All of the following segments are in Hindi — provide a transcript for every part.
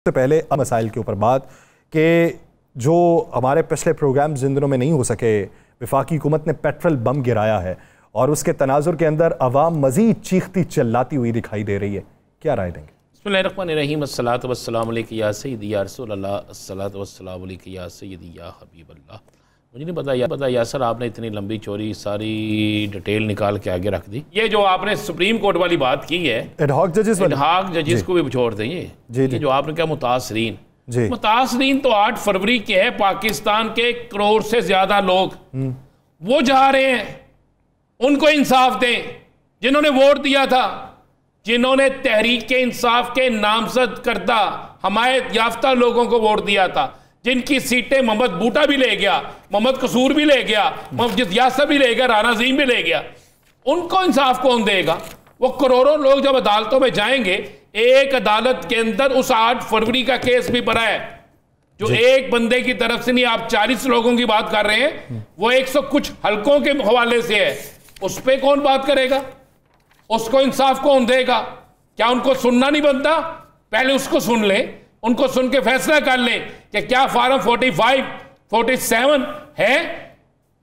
से पहले मसाइल के ऊपर बात कि जो हमारे पिछले प्रोग्राम जिन दिनों में नहीं हो सके, वफाकी हुकूमत ने पेट्रोल बम गिराया है और उसके तनाजुर के अंदर अवाम मजीद चीखती चिल्लाती हुई दिखाई दे रही है, क्या राय देंगे? बिस्मिल्लाहिर्रहमानिर्रहीम, अस्सलातु वस्सलामु अलैका या सय्यदी या रसूल अल्लाह, अस्सलातु वस्सलामु अलैका या सय्यदी या हबीब अल्लाह। मुझे नहीं पता यासर आपने इतनी लंबी चौड़ी सारी डिटेल निकाल के आगे रख दी। ये जो आपने सुप्रीम कोर्ट वाली बात की है, एडहॉक जजेस को भी छोड़ देंगे। ये जो आपने कहा मुतासरीन तो 8 फरवरी के है, पाकिस्तान के करोड़ से ज्यादा लोग वो जा रहे हैं, उनको इंसाफ दें। जिन्होंने वोट दिया था, जिन्होंने तहरीक के इंसाफ के नामजद करदा हमायत याफ्ता लोगों को वोट दिया था, जिनकी सीटें मोहम्मद बूटा भी ले गया, मोहम्मद कसूर भी ले गया, मोहम्मद यासर भी ले गया, राना अजीम भी ले गया, उनको इंसाफ कौन देगा? वो करोड़ों लोग जब अदालतों में जाएंगे, एक अदालत के अंदर उस 8 फरवरी का केस भी पड़ा है, जो एक बंदे की तरफ से नहीं, आप 40 लोगों की बात कर रहे हैं, वो 100 कुछ हलकों के हवाले से है। उस पर कौन बात करेगा? उसको इंसाफ कौन देगा? क्या उनको सुनना नहीं बनता? पहले उसको सुन ले, उनको सुन के फैसला कर ले कि क्या फार्म 45, 47 है,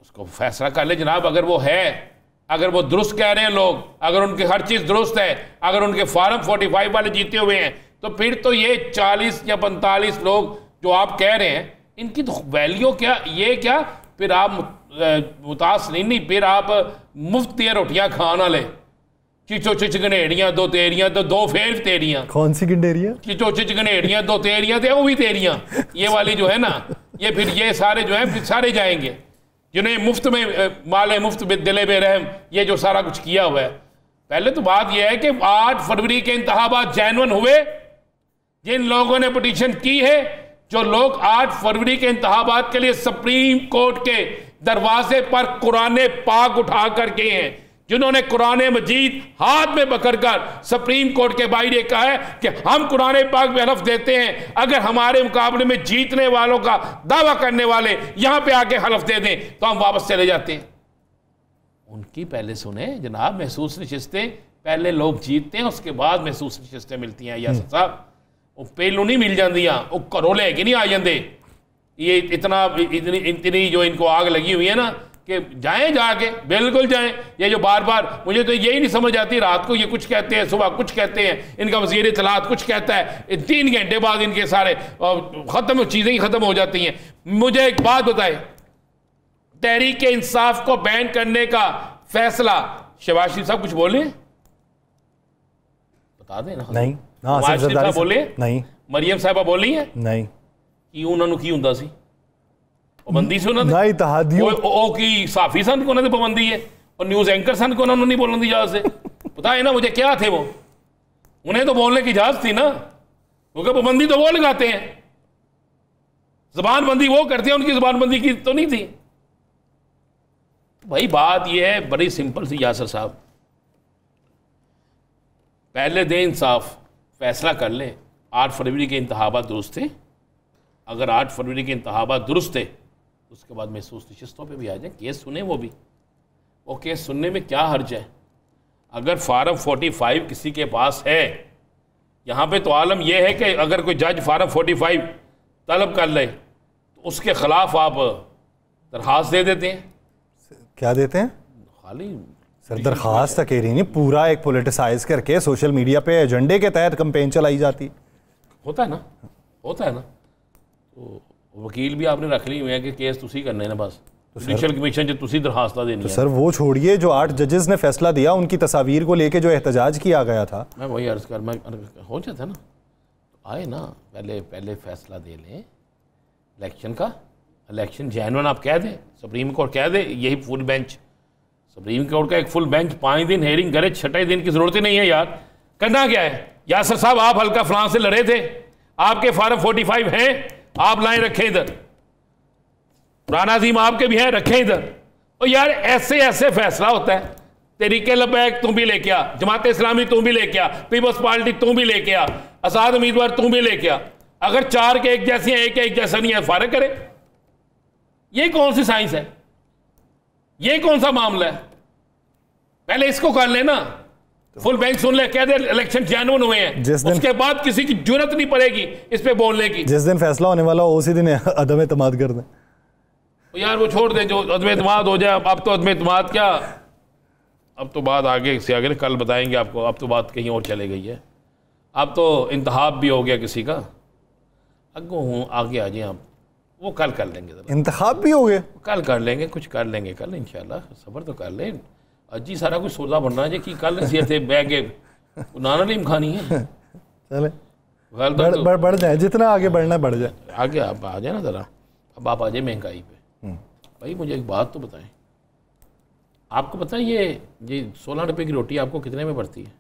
उसको फैसला कर ले जनाब। अगर वो है, अगर वो दुरुस्त कह रहे हैं लोग, अगर उनकी हर चीज दुरुस्त है, अगर उनके फार्म 45 वाले जीते हुए हैं, तो फिर तो ये 40 या 45 लोग जो आप कह रहे हैं, इनकी तो वैल्यू क्या? ये क्या फिर आप मुतासरीन नहीं, फिर आप मुफ्त रोटियां खाने वाले, चिचो चिच गनेड़ियां दो तेरियां, तो 2 फेर तेरियां। कौन सी गनेड़ियां? चिचो चिच गनेड़ियां 2 तेरियां, तो वो भी तेरियां, ये वाली जो है ना, ये फिर ये सारे जो है फिर सारे जाएंगे, जिन्हें मुफ्त में माले मुफ्त दिले बेरहम, ये जो सारा कुछ किया हुआ है। पहले तो बात यह है कि 8 फरवरी के इंतखाबात जैनवन हुए। जिन लोगों ने पिटीशन की है, जो लोग 8 फरवरी के इंतखाबात के लिए सुप्रीम कोर्ट के दरवाजे पर कुरान पाक उठा कर गए हैं, जिन्होंने कुरान मजीद हाथ में पकड़कर सुप्रीम कोर्ट के बाहर कहा है कि हम कुरान पाक में हलफ देते हैं, अगर हमारे मुकाबले में जीतने वालों का दावा करने वाले यहां पे आके हलफ दे दें तो हम वापस चले जाते हैं। उनकी पहले सुने जनाब, महसूस नशिस्तें पहले लोग जीतते हैं, उसके बाद महसूस नशिस्तें मिलती हैं। या साहब वो पहलू नहीं मिल जाती, वो घरों लेके नहीं आ जाते। ये इतनी जो इनको आग लगी हुई है ना, कि जाएं, जाके बिल्कुल जाएं। ये जो बार बार, मुझे तो यही नहीं समझ आती, रात को ये कुछ कहते हैं, सुबह कुछ कहते हैं, इनका वज़ीर इत्तलात कुछ कहता है, 3 घंटे बाद इनके सारे खत्म, चीजें ही खत्म हो जाती हैं। मुझे एक बात बताए, तहरीक के इंसाफ को बैन करने का फैसला, शहबाज शरीफ साहब कुछ बोले? बता दें ना। नहीं, शहबाज शरीफ साहब बोले नहीं, मरियम साहबा बोली है नहीं कि उन्होंने की हुंदा सी पाबंदी से उन्होंने नहीं तहादियों ओ की साफी सन को उन्होंने पाबंदी है, और न्यूज एंकर सन को उन्होंने नहीं बोलने दी इजाजत से। पता है ना मुझे क्या थे वो? उन्हें तो बोलने की इजाजत थी ना, क्योंकि पाबंदी तो वो लगाते हैं, जबानबंदी वो करते हैं, उनकी जबानबंदी की तो नहीं थी। भाई बात ये है बड़ी सिंपल सी यासर साहब, पहले दे इंसाफ, फैसला कर ले। 8 फरवरी के इंतखाबात दुरुस्त थे, अगर 8 फरवरी के इंतखाबात दुरुस्त थे, उसके बाद महसूस नशिस्तों पे भी आ जाए, केस सुने। वो केस सुनने में क्या हर्ज है? अगर फार्म 45 किसी के पास है, यहाँ पे तो आलम यह है कि अगर कोई जज फार्म 45 तलब कर ले तो उसके खिलाफ आप दरखास्त दे देते हैं। क्या देते हैं? खाली सर दरखास्त तक नहीं, पूरा एक पोलिटिसाइज करके सोशल मीडिया पे एजेंडे के तहत कैंपेन चलाई जाती। होता है ना। तो वकील भी आपने रख ली हुए हैं कि केस तुसी करने हैं ना, बस जुडिशल कमीशन जो तुसी दरखास्त देनी है। सर वो छोड़िए, जो 8 जजेस ने फैसला दिया, उनकी तस्वीर को लेके जो एहतजाज किया गया था, मैं वही अर्ज कर, मैं हो जाता ना, तो आए ना, पहले फैसला दे लें इलेक्शन का। इलेक्शन जैनवन आप कह दें, सुप्रीम कोर्ट कह दे, यही फुल बेंच, सुप्रीम कोर्ट का एक फुल बेंच 5 दिन हेयरिंग करे, 6ठे दिन की जरूरत ही नहीं है यार। करना क्या है? यासर साहब आप हल्का फलां से लड़े थे, आपके फार्म 45 हैं, आप लाइन रखें इधर, राना अजीम आपके भी हैं, रखें इधर। और यार ऐसे फैसला होता है। तहरीक लबैक तुम भी लेके आ, जमात इस्लामी तुम भी लेके आ, पीपल्स पार्टी तुम भी लेके आ, आजाद उम्मीदवार तुम भी लेके आ। अगर 4 के एक जैसी हैं, एक जैसा नहीं है, फारग करे। ये कौन सी साइंस है? ये कौन सा मामला है? पहले इसको कर लेना। फुल बैंक सुन ले, कह दे इलेक्शन जेन्युइन हुए हैं, उसके बाद किसी की जरूरत नहीं पड़ेगी इस पे बोलने की। जिस दिन फैसला होने वाला हो उसी दिन अदम एतमाद कर दें यार, वो छोड़ दे, जो अदम एतमाद हो जाए। अब तो अदम एतमाद क्या, अब तो बात आगे से आगे कल बताएंगे आपको। अब तो बात कहीं और चले गई है। अब तो इंतखाब भी हो गया किसी का, अगो हूँ आगे आ जाए आप, वो कल कर लेंगे। इंतखाब भी हो गए, कल कर लेंगे, कुछ कर लेंगे कल इंशाल्लाह। सब्र तो कर लें, अजी सारा कुछ सौदा बनना है कि कल थे बैग के नाना लीम खानी है। चले बढ़ जाए, जितना आगे बढ़ना बढ़ जाए। आगे आप आ जाए ना ज़रा, अब आप आ जाए महंगाई पे। भाई मुझे एक बात तो बताएं, आपको पता है ये 16 रुपये की रोटी आपको कितने में पड़ती है?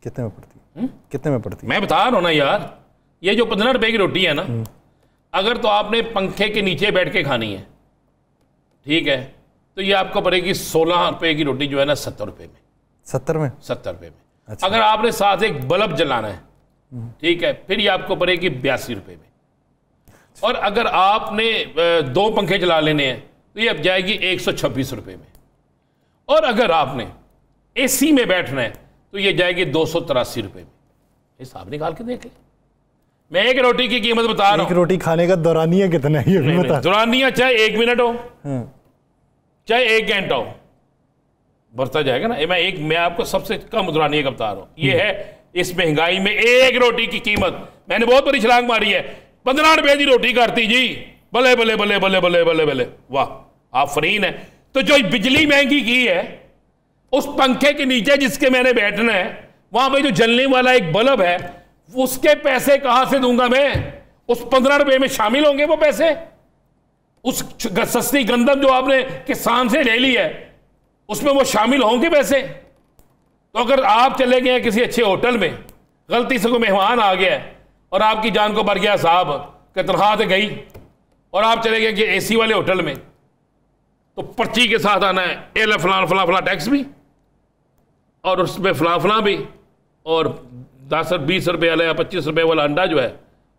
कितने में पड़ती है? कितने में पड़ती है? मैं बता रहा हूँ ना यार, ये जो 15 रुपये की रोटी है ना, अगर तो आपने पंखे के नीचे बैठ के खानी है, ठीक है, तो ये आपको पड़ेगी 16 रुपये की रोटी जो है ना 70 रुपये में। 70 में? 70 रुपये में। अच्छा। अगर आपने साथ एक बल्ब जलाना है, ठीक है, फिर ये आपको पड़ेगी 82 रुपये में। और अगर आपने 2 पंखे चला लेने हैं तो ये अब जाएगी 126 रुपये में। और अगर आपने एसी में बैठना है तो ये जाएगी 283 रुपये में। हिसाब निकाल के देख ले। मैं एक रोटी की कीमत बता रहा हूँ। एक रोटी खाने का दौरानिया कितना है ये भी बता। दौरानिया चाहे 1 मिनट हो चाहे 1 घंटा हो, बढ़ता जाएगा ना। मैं आपको सबसे कम दौरानिया का बता रहा हूँ। ये है इस महंगाई में एक रोटी की कीमत। मैंने बहुत बड़ी छलांग मारी है। 15 रुपए की रोटी करती जी, बले बले बले बले बले बले बले, वाह आप फरीन है। तो जो बिजली महंगी की है, उस पंखे के नीचे जिसके मैंने बैठना है, वहां पे जो जलने वाला एक बल्ब है, उसके पैसे कहां से दूंगा मैं? उस 15 रुपए में शामिल होंगे वो पैसे? उस सस्ती गंदम जो आपने किसान से ले ली है, उसमें वो शामिल होंगे पैसे? तो अगर आप चले गए किसी अच्छे होटल में, गलती से कोई मेहमान आ गया और आपकी जान को भर गया साहब कि तनख्वाह तो गई, और आप चले गए कि एसी वाले होटल में, तो पर्ची के साथ आना है, ए फलां फलां फलां टैक्स भी, और उसमें फलां फलां भी, और 10-20 रुपये वाला या 25 रुपये वाला अंडा जो है,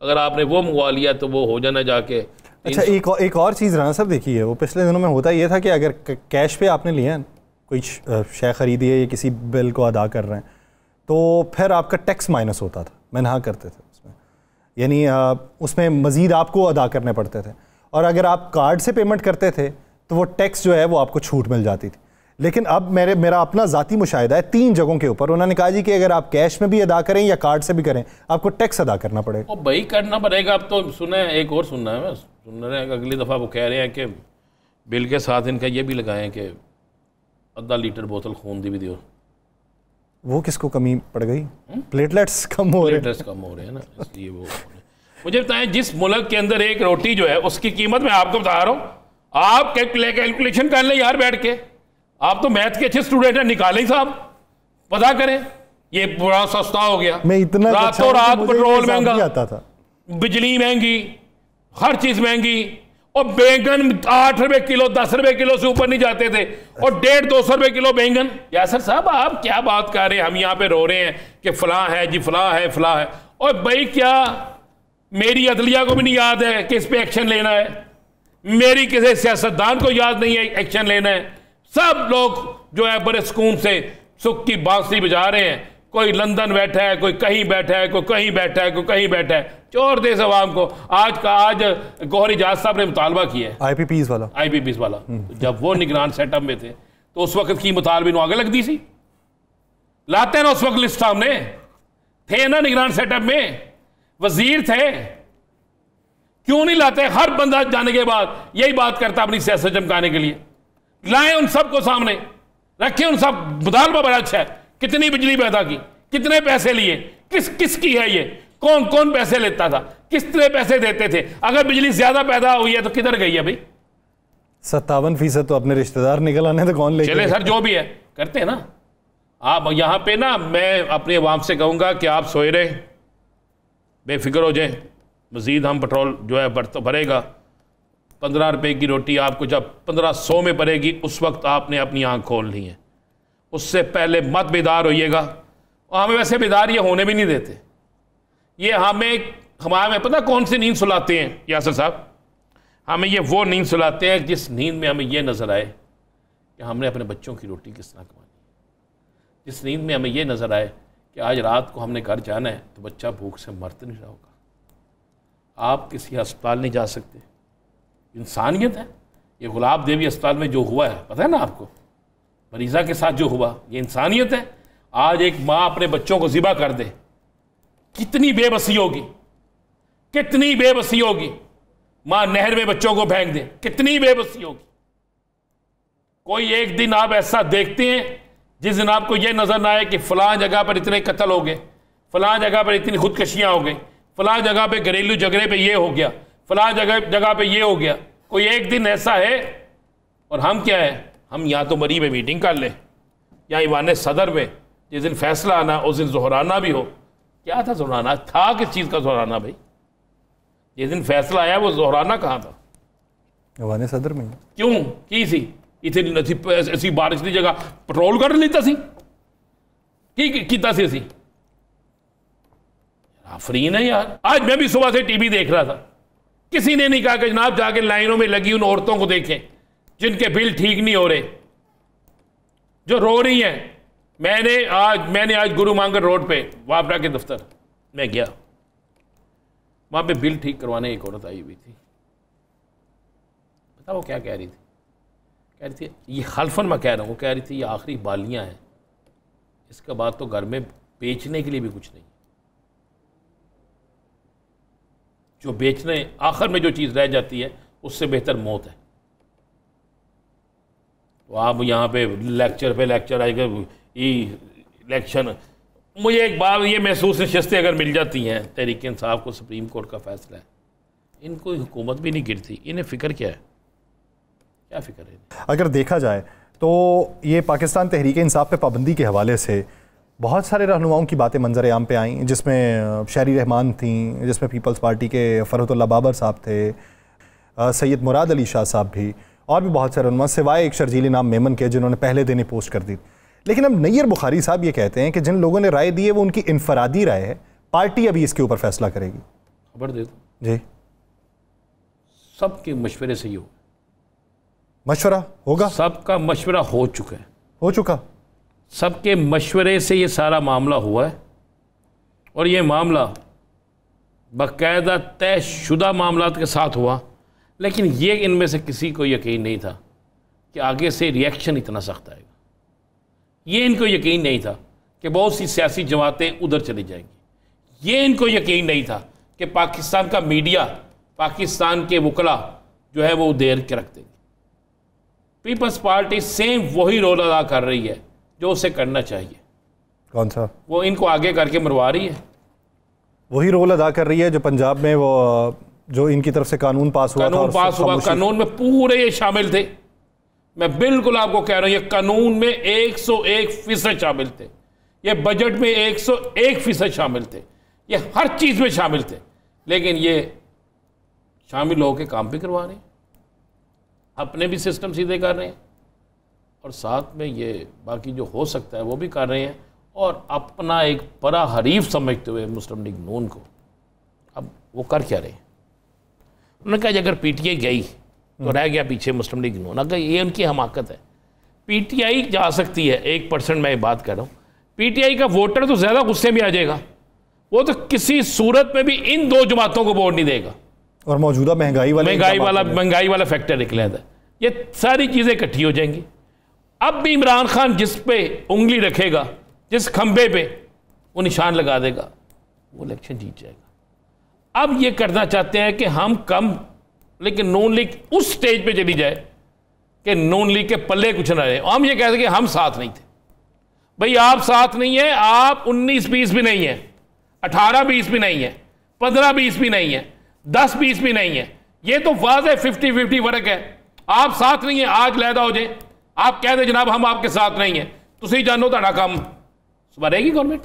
अगर आपने वो मंगवा लिया तो वो हो जाना जाके। अच्छा, एक और चीज़ राना साहब देखिए, वो पिछले दिनों में होता ये था कि अगर कैश पे आपने लिया है, कोई शय ख़रीदी है या किसी बिल को अदा कर रहे हैं, तो फिर आपका टैक्स माइनस होता था। मैंने करते थे उसमें, यानी उसमें मज़ीद आपको अदा करने पड़ते थे। और अगर आप कार्ड से पेमेंट करते थे तो वो टैक्स जो है वो आपको छूट मिल जाती थी। लेकिन अब मेरा अपना ज़ाती मुशाहिदा है 3 जगहों के ऊपर, उन्होंने कहा जी कि अगर आप कैश में भी अदा करें या कार्ड से भी करें, आपको टैक्स अदा करना पड़ेगा। भाई करना पड़ेगा। अब तो सुने, एक और सुनना है, मैं सुन रहे हैं कि अगली दफ़ा वो कह रहे हैं कि बिल के साथ इनका ये भी लगाएं कि आधा लीटर बोतल खून दी भी दियो। वो किसको कमी पड़ गई? प्लेटलेट्स कम हो रहे हैं ना, इसलिए वो। मुझे बताएं, जिस मुल्क के अंदर एक रोटी जो है उसकी कीमत मैं आपको बता रहा हूँ, आप कैलकुलेशन कर लें यार बैठ के। आप तो मैथ के अच्छे स्टूडेंट हैं, निकालें साहब, पता करें। ये बड़ा सस्ता हो गया, मैं इतना रातों रात पेट्रोल महंगा, आता था, बिजली महंगी, हर चीज महंगी, और बैंगन 8 रुपए किलो, 10 रुपए किलो से ऊपर नहीं जाते थे, और 150-200 रुपए किलो बैंगन। यासर साहब आप क्या बात कर रहे हैं? हम यहाँ पे रो रहे हैं कि फलां है जी, फलां है, फलां है। और भाई क्या मेरी अदलिया को भी नहीं याद है कि इस पे एक्शन लेना है? मेरी किसी सियासतदान को याद नहीं है एक्शन लेना है? सब लोग जो है बड़े सुकून से सुख की बांसुरी बजा रहे हैं। कोई लंदन बैठा है, कोई कहीं बैठा है, कोई कहीं बैठा है, कोई कहीं बैठा है। चोर देश अवाम को। आज गौहर इजाज साहब ने मुतालबा किया है, आईपीपीस वाला। तो जब वो निगरान सेटअप में थे तो उस वक्त की मुतालबे में आगे लगती सी, लाते हैं ना उस वक्त लिस्ट सामने थे ना, निगरान सेटअप में वजीर थे, क्यों नहीं लाते? हर बंदा जाने के बाद यही बात करता अपनी सियासत चमकाने के लिए। लाए उन सबको सामने रखे, उन सब मुतालबा बड़ा अच्छा है। कितनी बिजली पैदा की, कितने पैसे लिए, किसकी है ये, कौन कौन पैसे लेता था, कितने पैसे देते थे? अगर बिजली ज्यादा पैदा हुई है तो किधर गई है भाई? 57% तो अपने रिश्तेदार निकल आने तो कौन ले चले सर, जो भी है करते हैं ना। आप यहाँ पे ना, मैं अपने अवाम से कहूँगा कि आप सोए रहे, बेफिक्र हो जाए। मजीद हम पेट्रोल जो है भरेगा। 15 रुपए की रोटी आपको जब 1500 में पड़ेगी, उस वक्त आपने अपनी आंख खोलनी है। उससे पहले मत बेदार होइएगा। और हमें वैसे बेदार ये होने भी नहीं देते। ये हमें पता कौन सी नींद सुलाते हैं यासर साहब? हमें ये वो नींद सुलाते हैं जिस नींद में हमें ये नजर आए कि हमने अपने बच्चों की रोटी किस तरह कमाई। जिस नींद में हमें ये नज़र आए कि आज रात को हमने घर जाना है तो बच्चा भूख से मर नहीं रहा होगा। आप किसी अस्पताल नहीं जा सकते, इंसानियत है। ये गुलाब देवी अस्पताल में जो हुआ है पता है ना आपको, मरीज़ा के साथ जो हुआ, ये इंसानियत है। आज एक माँ अपने बच्चों को ज़िबा कर दे, कितनी बेबसी होगी, कितनी बेबसी होगी। माँ नहर में बच्चों को फेंक दे, कितनी बेबसी होगी। कोई एक दिन आप ऐसा देखते हैं जिस दिन आपको यह नजर ना आए कि फलां जगह पर इतने कत्ल हो गए, फलां जगह पर इतनी खुदकशियां हो गई, फलां जगह पे घरेलू झगड़े पे ये हो गया, फलां जगह पे ये हो गया। कोई एक दिन ऐसा है और हम क्या है, हम यहाँ तो मरी में मीटिंग कर ले या ईवान सदर में जिस दिन फैसला आना उस दिन जोहराना भी हो। क्या था जोहराना? था किस चीज़ का जोहराना भाई? जिस दिन फैसला आया वो जोहराना कहाँ था? ईवान सदर में। क्यों की सी इतनी ऐसी बारिश की जगह पेट्रोल कर लेता सी की कीता सी असी आफरीन है यार। आज मैं भी सुबह से टीवी देख रहा था, किसी ने नहीं कहा कि जनाब जाके लाइनों में लगी उन औरतों को देखें जिनके बिल ठीक नहीं हो रहे, जो रो रही हैं। मैंने आज गुरु मांगर रोड पे वापडा के दफ्तर में गया, वहां पे बिल ठीक करवाने एक औरत आई हुई थी। पता वो क्या कह रही थी? कह रही थी, ये खलफन मैं कह रहा हूँ, वो कह रही थी ये आखिरी बालियां हैं, इसके बाद तो घर में बेचने के लिए भी कुछ नहीं, जो बेचने आखिर में जो चीज़ रह जाती है उससे बेहतर मौत है। तो आप यहाँ पे लेक्चर आएगा इलेक्शन। मुझे एक बात ये महसूस नशस्तें अगर मिल जाती हैं तहरीक इंसाफ को, सुप्रीम कोर्ट का फैसला है, इनको हुकूमत भी नहीं गिरती, इन्हें फ़िक्र क्या है? क्या फ़िक्र है? अगर देखा जाए तो ये पाकिस्तान तहरीक इंसाफ पे पाबंदी के हवाले से बहुत सारे रहनुमाओं की बातें मंजर आम पे आई, जिसमें शहरी रहमान थी, जिसमें पीपल्स पार्टी के फ़रहतुल्लाह बाबर साहब थे, सैयद मुराद अली शाह साहब भी, और भी बहुत सारे रहनुमा, सिवाय एक शर्जीली नाम मेमन के जिन्होंने पहले दिन ही पोस्ट कर दी। लेकिन अब नैयर बुखारी साहब ये कहते हैं कि जिन लोगों ने राय दी है वो उनकी इनफरादी राय है, पार्टी अभी इसके ऊपर फैसला करेगी। खबर दे दो जी, सबके मशवरे से ही हो, मशवरा होगा, सबका मशवरा हो चुका है, हो चुका, सबके मशवरे से ये सारा मामला हुआ है। और ये मामला बाकायदा तयशुदा मामलात के साथ हुआ, लेकिन ये इनमें से किसी को यकीन नहीं था कि आगे से रिएक्शन इतना सख्त आएगा। ये इनको यकीन नहीं था कि बहुत सी सियासी जमातें उधर चली जाएंगी। ये इनको यकीन नहीं था कि पाकिस्तान का मीडिया, पाकिस्तान के वकला जो है वो देर के रख देंगे। पीपल्स पार्टी सेम वही रोल अदा कर रही है जो उसे करना चाहिए। कौन सा? वो इनको आगे करके मरवा रही है, वही रोल अदा कर रही है जो पंजाब में वो जो इनकी तरफ से कानून पास हुआ, कानून में पूरे ये शामिल थे। मैं बिल्कुल आपको कह रहा हूं, ये कानून में 101% शामिल थे, ये बजट में 101% शामिल थे, ये हर चीज में शामिल थे। लेकिन ये शामिल होकर काम भी करवा रहे हैं, अपने भी सिस्टम सीधे कर रहे हैं, और साथ में ये बाकी जो हो सकता है वो भी कर रहे हैं, और अपना एक बड़ा हरीफ समझते हुए मुस्लिम लीग नून को। अब वो कर क्या रहे हैं? उन्होंने कहा अगर पीटीआई गई तो रह गया पीछे मुस्लिम लीग नून। अगर ये उनकी हमाकत है, पीटीआई जा सकती है 1% मैं बात कर रहा हूँ, पीटीआई का वोटर तो ज़्यादा गुस्से में आ जाएगा, वो तो किसी सूरत में भी इन दो जमातों को वोट नहीं देगा। और मौजूदा महंगाई वाला फैक्टर निकला था, ये सारी चीज़ें इकट्ठी हो जाएंगी। अब भी इमरान खान जिस पे उंगली रखेगा, जिस खंबे पे वो निशान लगा देगा, वो इलेक्शन जीत जाएगा। अब ये करना चाहते हैं कि हम कम, लेकिन नून लीग उस स्टेज पे चली जाए कि नून लीग के पल्ले कुछ ना रहे। हम ये कहते हैं कि हम साथ नहीं थे। भाई आप साथ नहीं है, आप 19-20 भी नहीं है, 18-20 भी नहीं है, 15-20 भी नहीं है, 10-20 भी नहीं है। ये तो वाज़ेह 50-50 फर्क है। आप साथ नहीं है, आज लैदा हो जाए, आप कह दें जनाब हम आपके साथ नहीं है, तुसी जानो ताड़ा काम सुबह रहेगी गवर्नमेंट,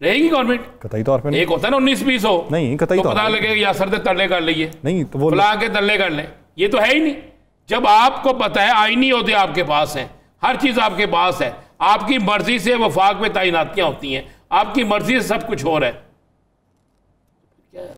रहेगी गवर्नमेंट कतई तौर पे। एक होता है ना 19-20 हो, नहीं कतई तो पता लगेगा या सर दे तरले कर लिए, नहीं तो वो फला के तरले कर ले, ये तो है ही नहीं। जब आपको पता है आईनी होते आपके पास है, हर चीज आपके पास है, आपकी मर्जी से वफाक में तैनातियां होती हैं, आपकी मर्जी से सब कुछ हो रहा है,